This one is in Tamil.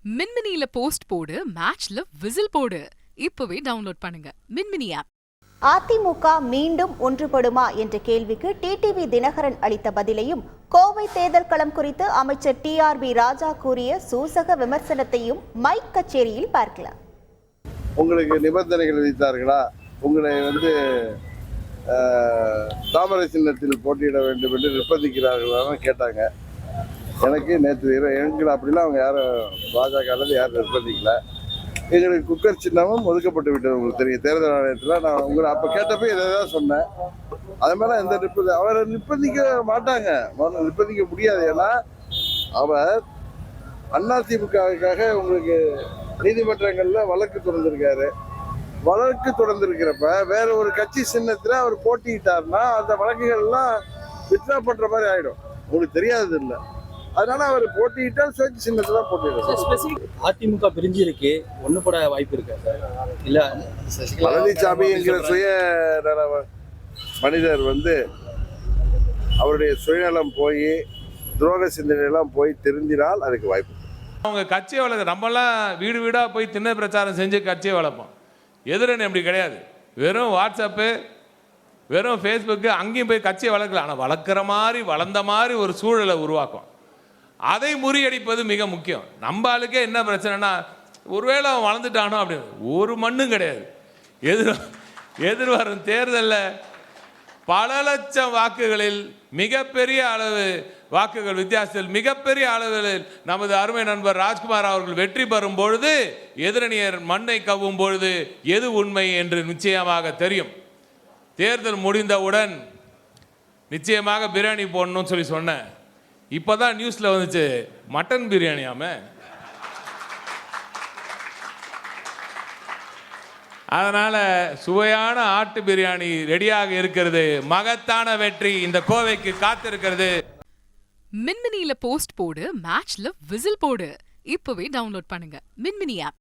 மின்மினியில போஸ்ட் போடு, மேட்ச்ல விசில் போடு. இப்பவே டவுன்லோட் பண்ணுங்க மின்மினி ஆப். அதிமுக மீண்டும் ஒன்றுபடுமா என்ற கேள்விக்கு டிடிவி தினகரன் அளித்த பதிலையும், கோவை தேர்தல் களம் குறித்து அமைச்சர் டிஆர்பி ராஜா கூறிய சூசக விமர்சனத்தையும் மைக் கச்சேரியில் பார்க்கலாம். உங்களுக்கு நிபந்தனைகள் விதித்தார்களா? உங்களை தாமரை சின்னத்தில் போட்டியிட வேண்டும் என்று நிர்பந்திக்கிறார்களான்னு கேட்டாங்க. எனக்கு நேற்று எங்களை அப்படிலாம் அவங்க யாரும் பாஜக யாரும் நிர்பந்திக்கல. எங்களுக்கு குக்கர் சின்னமும் ஒதுக்கப்பட்டு விட்டது. உங்களுக்கு தெரியும், தேர்தல் ஆணையத்தில் நான் உங்களை அப்போ கேட்டப்போ இதை தான் சொன்னேன். அது மேலே எந்த அவரை நிர்பந்திக்க மாட்டாங்க, நிர்பந்திக்க முடியாது. ஏன்னா அவர் அதிமுகவுக்காக உங்களுக்கு நீதிமன்றங்களில் வழக்கு தொடர்ந்திருக்காரு. வழக்கு தொடர்ந்திருக்கிறப்ப வேற ஒரு கட்சி சின்னத்தில் அவர் போட்டியிட்டார்னா அந்த வழக்குகள்லாம் வித்ரா பண்ற மாதிரி ஆயிடும். உங்களுக்கு தெரியாது இல்லை. அதனால அவர் போட்டியிட்டால் சுயேட்சை சின்னத்துல தான் போட்டியிடும். அதிமுக பிரிஞ்சு இருக்கு, ஒண்ணு போட வாய்ப்பு இருக்கா சார்? இல்ல பழனிசாமி என்கிற சுய மனிதர் அவருடைய சுயநலம் போய் துரோக சிந்தனையெல்லாம் போய் திருந்தினால் அதுக்கு வாய்ப்பு. அவங்க கட்சியை வளர்க்க நம்மளாம் வீடு வீடாக போய் திண்ணை பிரச்சாரம் செஞ்சு கட்சியை வளர்ப்போம். எதிரணி அப்படி கிடையாது. வெறும் வாட்ஸ்அப்பு, வெறும் ஃபேஸ்புக்கு, அங்கேயும் போய் கட்சியை வளர்க்கலாம். ஆனால் வளர்க்குற மாதிரி வளர்ந்த மாதிரி ஒரு சூழலை உருவாக்கும். அதை முறியடிப்பது மிக முக்கியம். நம்ம ஆளுக்கே என்ன பிரச்சனைனா, ஒருவேளை அவன் வளர்ந்துட்டானோ அப்படின்னு ஒரு மண்ணும் கிடையாது. எதிர்வரும் தேர்தலில் பல லட்சம் வாக்குகளில் மிகப்பெரிய அளவு வாக்குகள் வித்தியாசத்தில் மிகப்பெரிய அளவில் நமது அருமை நண்பர் ராஜ்குமார் அவர்கள் வெற்றி பெறும் பொழுது, எதிரணியர் மண்ணை கவ்வும் பொழுது எது உண்மை என்று நிச்சயமாக தெரியும். தேர்தல் முடிந்தவுடன் நிச்சயமாக பிரியாணி போடணும்னு சொல்லி சொன்னேன். இப்போதான் நியூஸில் வந்துச்சு மட்டன் பிரியாணியாம. அதனால சுவையான ஆட்டு பிரியாணி ரெடியாக இருக்கிறது. மகத்தான வெற்றி இந்த கோவைக்கு காத்திருக்கிறது. மின்மினியில போஸ்ட் போடு, மேட்ச்ல விசில் போடு. இப்பவே டவுன்லோட் பண்ணுங்க மின்மினி ஆப்.